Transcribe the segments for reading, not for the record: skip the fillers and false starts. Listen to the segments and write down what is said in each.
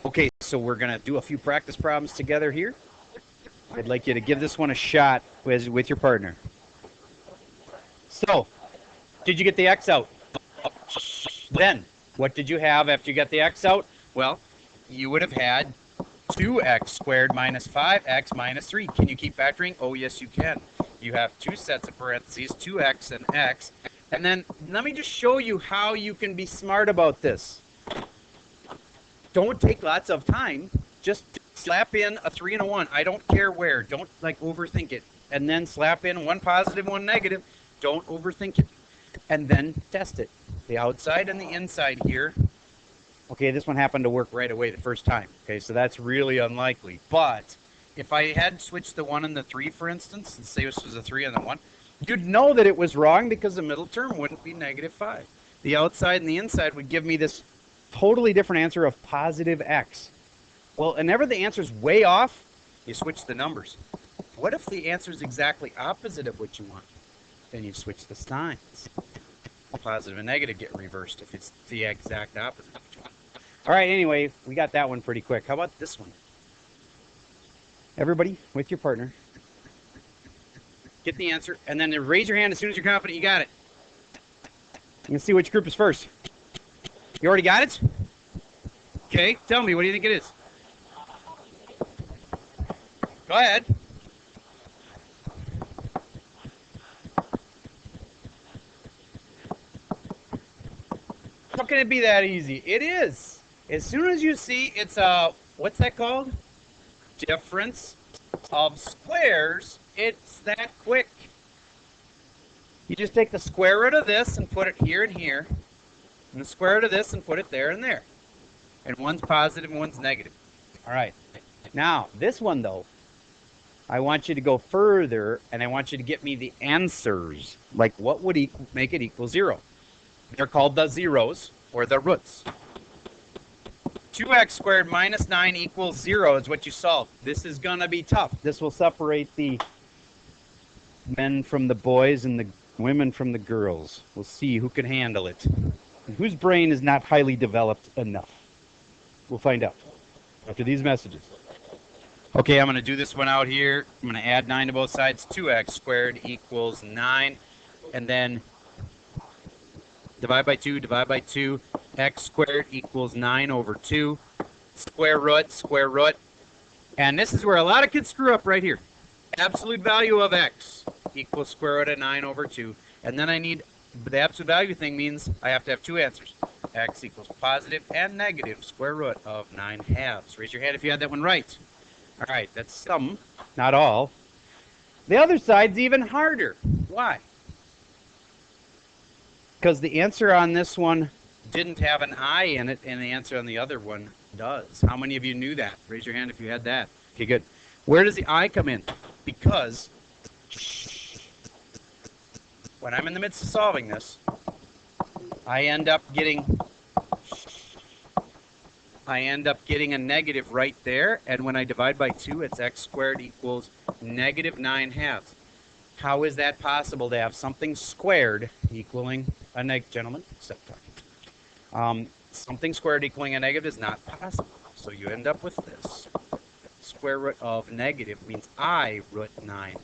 Okay, so we're going to do a few practice problems together here. I'd like you to give this one a shot with your partner. So, did you get the x out? Then, what did you have after you got the x out? Well, you would have had 2x squared minus 5x minus 3. Can you keep factoring? Oh, yes, you can. You have two sets of parentheses, 2x and x. And then let me just show you how you can be smart about this. Don't take lots of time. Just slap in a 3 and a 1. I don't care where. Don't like overthink it. And then slap in one positive, one negative. Don't overthink it. And then test it. The outside and the inside here. Okay, this one happened to work right away the first time. Okay, so that's really unlikely. But if I had switched the 1 and the 3, for instance, and say this was a 3 and the 1, you'd know that it was wrong because the middle term wouldn't be negative 5. The outside and the inside would give me this totally different answer of positive x. Well, whenever the answer's way off, you switch the numbers. What if the answer is exactly opposite of what you want? Then you switch the signs. Positive and negative get reversed if it's the exact opposite. All right, anyway, we got that one pretty quick. How about this one? Everybody, with your partner, get the answer, and then raise your hand as soon as you're confident you got it. Let's see which group is first. You already got it? Okay, tell me, what do you think it is? Go ahead. How can it be that easy? It is. As soon as you see it's a, what's that called? Difference of squares, it's that quick. You just take the square root of this and put it here and here, and the square root of this and put it there and there. And one's positive and one's negative. All right. Now, this one, though, I want you to go further, and I want you to get me the answers. Like, what would make it equal 0? They're called the zeros, or the roots. 2x squared minus 9 equals 0 is what you solved. This is going to be tough. This will separate the men from the boys and the women from the girls. We'll see who can handle it. And whose brain is not highly developed enough. We'll find out after these messages. Okay, I'm going to do this one out here. I'm going to add 9 to both sides. 2x squared equals 9. And then divide by 2, divide by 2. X squared equals 9 over 2. Square root, square root. And this is where a lot of kids screw up right here. Absolute value of x equals square root of 9 over 2. And then I need, the absolute value thing means I have to have two answers. X equals positive and negative square root of 9 halves. Raise your hand if you had that one right. All right, that's some, not all. The other side's even harder. Why? Because the answer on this one didn't have an I in it, and the answer on the other one does. How many of you knew that? Raise your hand if you had that. Okay, good. Where does the I come in? Because when I'm in the midst of solving this, I end up getting a negative right there, and when I divide by 2, it's x squared equals negative 9 halves. How is that possible to have something squared equaling a negative? Gentlemen, stop talking. Something squared equaling a negative is not possible. So you end up with this. Square root of negative means I root 9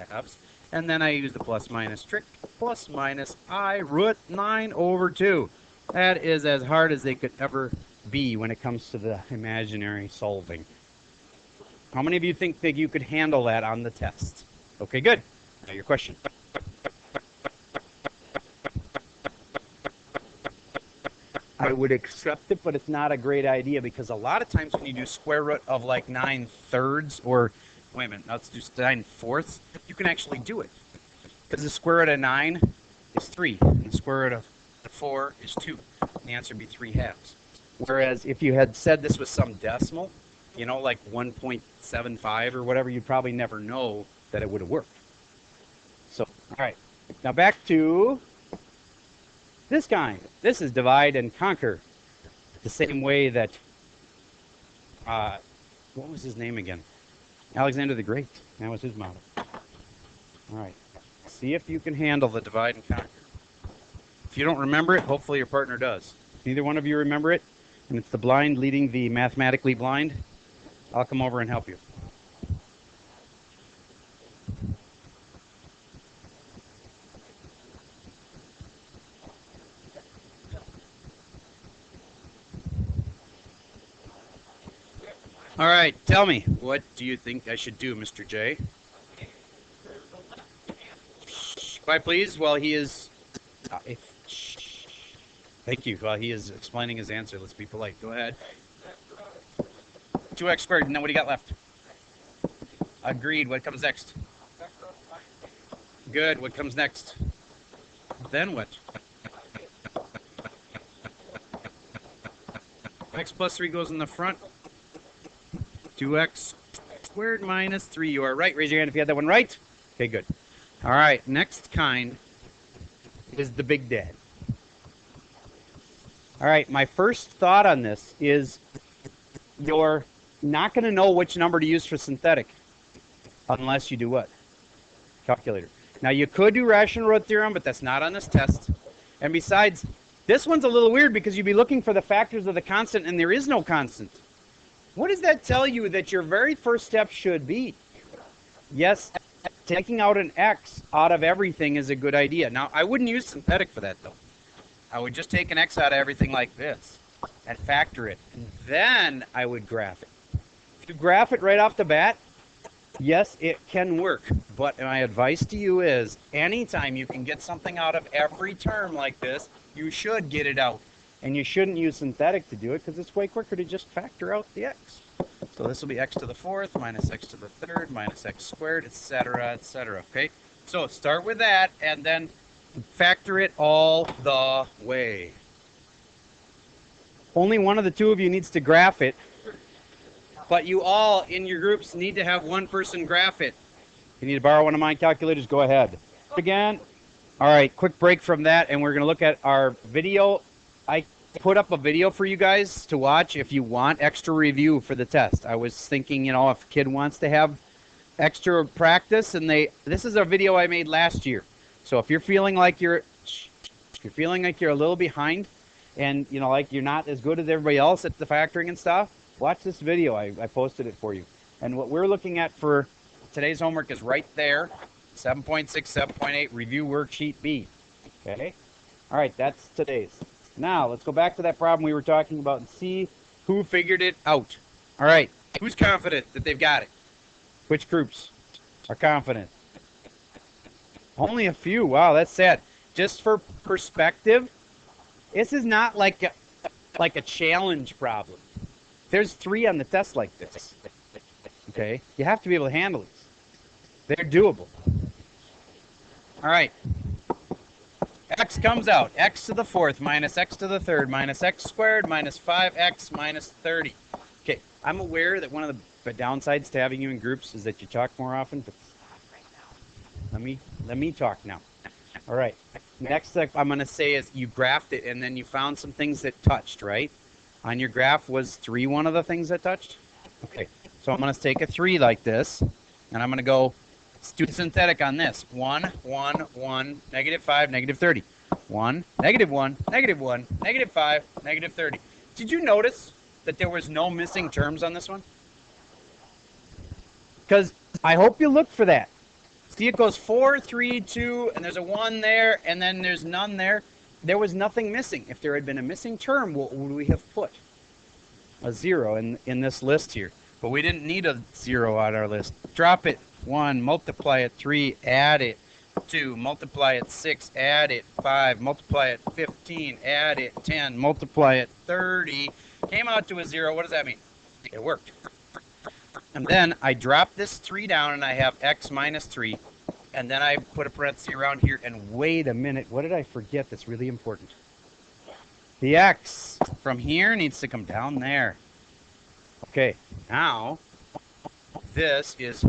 halves. And then I use the plus minus trick. Plus minus I root 9 over 2. That is as hard as they could ever be when it comes to the imaginary solving. How many of you think that you could handle that on the test? Okay, good. Now your question. I would accept it, but it's not a great idea because a lot of times when you do square root of like 9/3 or, wait a minute, let's do 9/4, you can actually do it. Because the square root of 9 is 3, and the square root of 4 is 2. The answer would be 3 halves. Whereas if you had said this was some decimal, you know, like 1.75 or whatever, you'd probably never know that it would have worked. So, all right. Now back to this guy. This is divide and conquer. The same way that, what was his name again? Alexander the Great. That was his model. All right. See if you can handle the divide and conquer. If you don't remember it, hopefully your partner does. If neither one of you remember it, and it's the blind leading the mathematically blind, I'll come over and help you. All right, tell me, what do you think I should do, Mr. J? Quiet, please, while he is... Thank you. While he is explaining his answer, let's be polite. Go ahead. 2x squared, and then what do you got left? Agreed. What comes next? Good. What comes next? Then what? X plus 3 goes in the front. 2x squared minus 3. You are right. Raise your hand if you had that one right. Okay, good. All right, next kind is the big dad. All right, my first thought on this is you're not going to know which number to use for synthetic unless you do what? Calculator. Now, you could do rational root theorem, but that's not on this test. And besides, this one's a little weird because you'd be looking for the factors of the constant, and there is no constant. What does that tell you that your very first step should be? Yes, taking out an x out of everything is a good idea. Now, I wouldn't use synthetic for that, though. I would just take an x out of everything like this and factor it. And then I would graph it. If you graph it right off the bat, yes, it can work. But my advice to you is anytime you can get something out of every term like this, you should get it out. And you shouldn't use synthetic to do it because it's way quicker to just factor out the x. So this will be x to the 4th minus x to the 3rd minus x squared, etc., etc. Okay? So start with that and then factor it all the way. Only one of the two of you needs to graph it, but you all in your groups need to have one person graph it. If you need to borrow one of my calculators, go ahead. Again. All right, quick break from that, and we're going to look at our video. I put up a video for you guys to watch if you want extra review for the test. I was thinking, you know, if a kid wants to have extra practice, and this is a video I made last year. So if you're feeling like you're a little behind, and you know, like you're not as good as everybody else at the factoring and stuff, watch this video. I posted it for you. And what we're looking at for today's homework is right there, 7.6, 7.8 review worksheet B. Okay. All right, that's today's. Now, let's go back to that problem we were talking about and see who figured it out. All right, who's confident that they've got it? Which groups are confident? Only a few. Wow, that's sad. Just for perspective, this is not like a challenge problem. There's 3 on the test like this. Okay, you have to be able to handle these. They're doable. All right. X comes out, x to the 4th minus x to the 3rd minus x squared minus 5x minus 30. Okay, I'm aware that one of the downsides to having you in groups is that you talk more often, but let me talk now. All right, next thing I'm going to say is you graphed it and then you found some things that touched, right? On your graph, was 3 one of the things that touched? Okay, so I'm going to take a 3 like this, and I'm going to go do synthetic on this. 1, 1, 1, negative 5, negative 30. 1, negative 1, negative 1, negative 5, negative 30. Did you notice that there was no missing terms on this one? Because I hope you look for that. See, it goes 4, 3, 2, and there's a 1 there, and then there's none there. There was nothing missing. If there had been a missing term, what would we have put? A 0 in this list here. But we didn't need a 0 on our list. Drop it. 1, multiply it 3, add it 2, multiply it 6, add it 5, multiply it 15, add it 10, multiply it 30, came out to a 0. What does that mean? It worked. And then I drop this 3 down and I have x minus 3, and then I put a parenthesis around here, and wait a minute, what did I forget that's really important? The x from here needs to come down there. Okay, now this is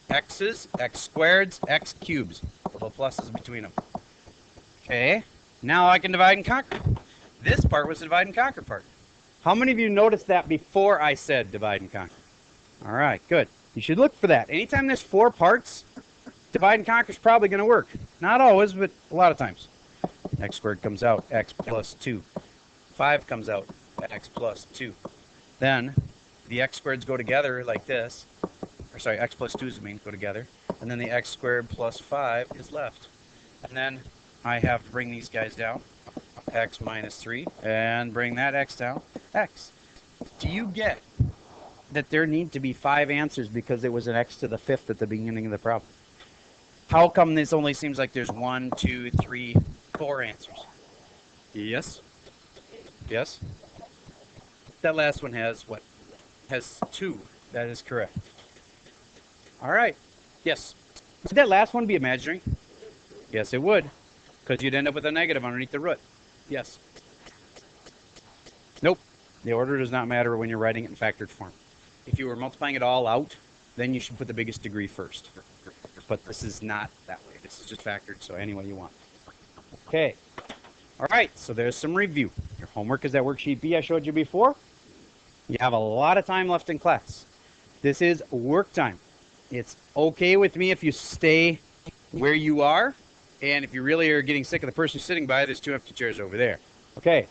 x's, x squareds, x cubes. Little pluses between them. Okay, now I can divide and conquer. This part was the divide and conquer part. How many of you noticed that before I said divide and conquer? All right, good. You should look for that. Anytime there's 4 parts, divide and conquer is probably going to work. Not always, but a lot of times. X squared comes out, x plus 2. 5 comes out, x plus 2. Then the x squareds go together like this. Or sorry, x plus 2's mean go together. And then the x squared plus 5 is left. And then I have to bring these guys down. X minus 3. And bring that x down. X. Do you get that there need to be 5 answers because there was an x to the 5th at the beginning of the problem? How come this only seems like there's 1, 2, 3, 4 answers? Yes? Yes? That last one has what? Has 2. That is correct. All right. Yes. Would that last one be imaginary? Yes, it would. Because you'd end up with a negative underneath the root. Yes. Nope. The order does not matter when you're writing it in factored form. If you were multiplying it all out, then you should put the biggest degree first. But this is not that way. This is just factored, so any way you want. Okay. All right, so there's some review. Your homework is that worksheet B I showed you before. You have a lot of time left in class. This is work time. It's okay with me if you stay where you are. And if you really are getting sick of the person sitting by, there's 2 empty chairs over there. Okay.